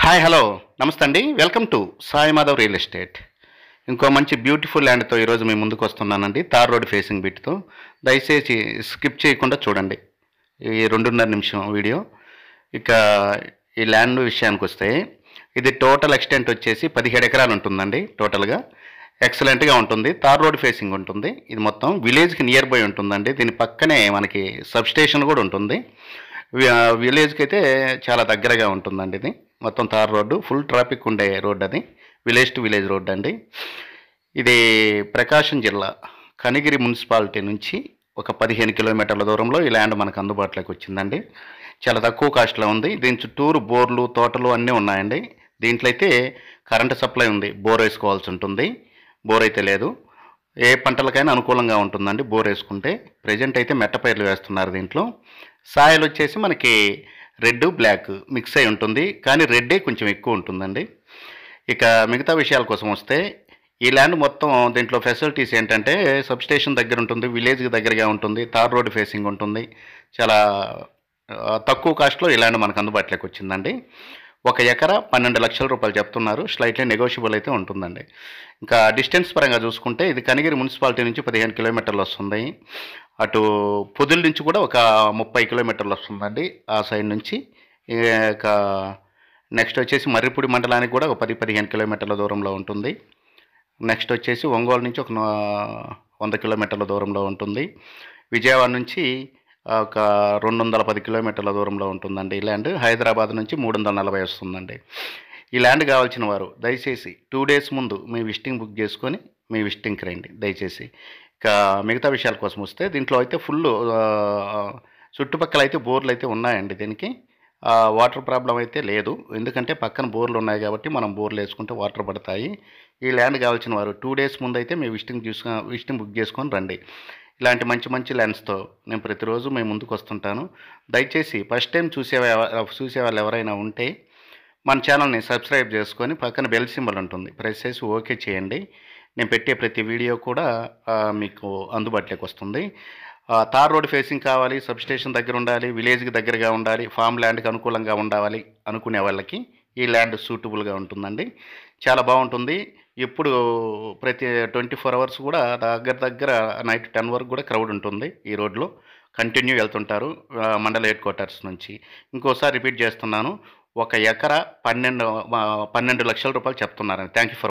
Hi hello నమస్తే అండి. Welcome to Sai Madhav real estate. ఇంకో మంచి బ్యూటిఫుల్ ల్యాండ్తో ఈరోజు మీ ముందుకు వస్తున్నానండి. తార్ రోడ్ ఫేసింగ్ బిట్తో. దయచేసి స్కిప్ చేయకుండా చూడండి ఈ 2.5 నిమిషం వీడియో. ఇక ఈ ల్యాండ్ విషయానికి వస్తే ఇది టోటల్ ఎక్స్టెంట్ వచ్చేసి 17 ఎకరాలు ఉంటుందండి. టోటల్గా ఎక్సలెంట్గా ఉంటుంది. తార్ రోడ్ ఫేసింగ్ ఉంటుంది. ఇది మొత్తం విలేజ్కి నియర్ బై ఉంటుందండి. దీని పక్కనే మనకి సబ్ స్టేషన్ కూడా ఉంటుంది. విలేజ్కి అయితే చాలా దగ్గరగా ఉంటుందండి. ఇది మొత్తం తార్ రోడ్డు, ఫుల్ ట్రాఫిక్ ఉండే రోడ్. అది విలేజ్ టు విలేజ్ రోడ్ అండి. ఇది ప్రకాశం జిల్లా కనిగిరి మున్సిపాలిటీ నుంచి ఒక 15 కిలోమీటర్ల దూరంలో ఈ ల్యాండ్ మనకు అందుబాటులోకి వచ్చిందండి. చాలా తక్కువ కాస్ట్లో ఉంది. దీని చుట్టూరు బోర్లు, తోటలు అన్నీ ఉన్నాయండి. దీంట్లో అయితే కరెంటు సప్లై ఉంది. బోర్ వేసుకోవాల్సి ఉంటుంది. బోర్ అయితే లేదు. ఏ పంటలకైనా అనుకూలంగా ఉంటుందండి బోర్ వేసుకుంటే. ప్రజెంట్ అయితే మెట్ట పైర్లు వేస్తున్నారు దీంట్లో. సాయిల్ వచ్చేసి మనకి రెడ్ బ్లాక్ మిక్స్ అయి ఉంటుంది, కానీ రెడ్డే కొంచెం ఎక్కువ ఉంటుందండి. ఇక మిగతా విషయాల కోసం వస్తే ఈ ల్యాండ్ మొత్తం దీంట్లో ఫెసిలిటీస్ ఏంటంటే సబ్స్టేషన్ దగ్గర ఉంటుంది, విలేజ్కి దగ్గరగా ఉంటుంది, తార్ రోడ్ ఫేసింగ్ ఉంటుంది. చాలా తక్కువ కాస్ట్లో ఈ ల్యాండ్ మనకు అందుబాటులోకి వచ్చిందండి. 1 ఎకరా 12 లక్షల రూపాయలు చెప్తున్నారు. స్లైట్లీ నెగోషియబుల్ అయితే ఉంటుందండి. ఇంకా డిస్టెన్స్ పరంగా చూసుకుంటే ఇది కనిగిరి మున్సిపాలిటీ నుంచి 15 కిలోమీటర్లు వస్తుంది. అటు పొదిల్ నుంచి కూడా ఒక 30 కిలోమీటర్లు వస్తుందండి ఆ సైడ్ నుంచి. ఇక నెక్స్ట్ వచ్చేసి మర్రిపూడి మండలానికి కూడా ఒక 10-15 కిలోమీటర్ల దూరంలో ఉంటుంది. నెక్స్ట్ వచ్చేసి ఒంగోలు నుంచి ఒక 100 కిలోమీటర్ల దూరంలో ఉంటుంది. విజయవాడ నుంచి ఒక 210 కిలోమీటర్ల దూరంలో ఉంటుందండి ఈ ల్యాండ్. హైదరాబాద్ నుంచి 340 వస్తుందండి. ఈ ల్యాండ్ కావాల్సిన వారు దయచేసి 2 డేస్ ముందు మీ విజిటింగ్ బుక్ చేసుకొని మీ విజిటింగ్కి రండి దయచేసి. ఇక మిగతా విషయాల కోసం వస్తే దీంట్లో అయితే ఫుల్ చుట్టుపక్కల అయితే బోర్లు అయితే ఉన్నాయండి. దీనికి వాటర్ ప్రాబ్లం అయితే లేదు. ఎందుకంటే పక్కన బోర్లు ఉన్నాయి కాబట్టి మనం బోర్లు వేసుకుంటే వాటర్ పడతాయి. ఈ ల్యాండ్ కావాల్సిన వారు 2 డేస్ ముందు అయితే మీ విజిటింగ్ బుక్ చేసుకొని రండి. ఇలాంటి మంచి మంచి ల్యాండ్స్తో నేను ప్రతిరోజు మేము ముందుకు వస్తుంటాను. దయచేసి ఫస్ట్ టైం చూసే వాళ్ళు ఎవరైనా ఉంటే మన ఛానల్ని సబ్స్క్రైబ్ చేసుకొని పక్కన బెల్ సింబల్ ఉంటుంది, ప్రెస్ చేసి ఓకే చేయండి. నేను పెట్టే ప్రతి వీడియో కూడా మీకు అందుబాటులోకి వస్తుంది. తార్ రోడ్ ఫేసింగ్ కావాలి, సబ్స్టేషన్ దగ్గర ఉండాలి, విలేజ్కి దగ్గరగా ఉండాలి, ఫామ్ ల్యాండ్కి అనుకూలంగా ఉండాలి అనుకునే వాళ్ళకి ఈ ల్యాండ్ సూటబుల్గా ఉంటుందండి. చాలా బాగుంటుంది. ఇప్పుడు ప్రతి 24 అవర్స్ కూడా దగ్గర నైట్ 10 వరకు కూడా క్రౌడ్ ఉంటుంది. ఈ రోడ్లో కంటిన్యూ వెళ్తుంటారు మండల హెడ్ క్వార్టర్స్ నుంచి. ఇంకోసారి రిపీట్ చేస్తున్నాను, 1 ఎకరా 12 లక్షల రూపాయలు చెప్తున్నారని. Thank you for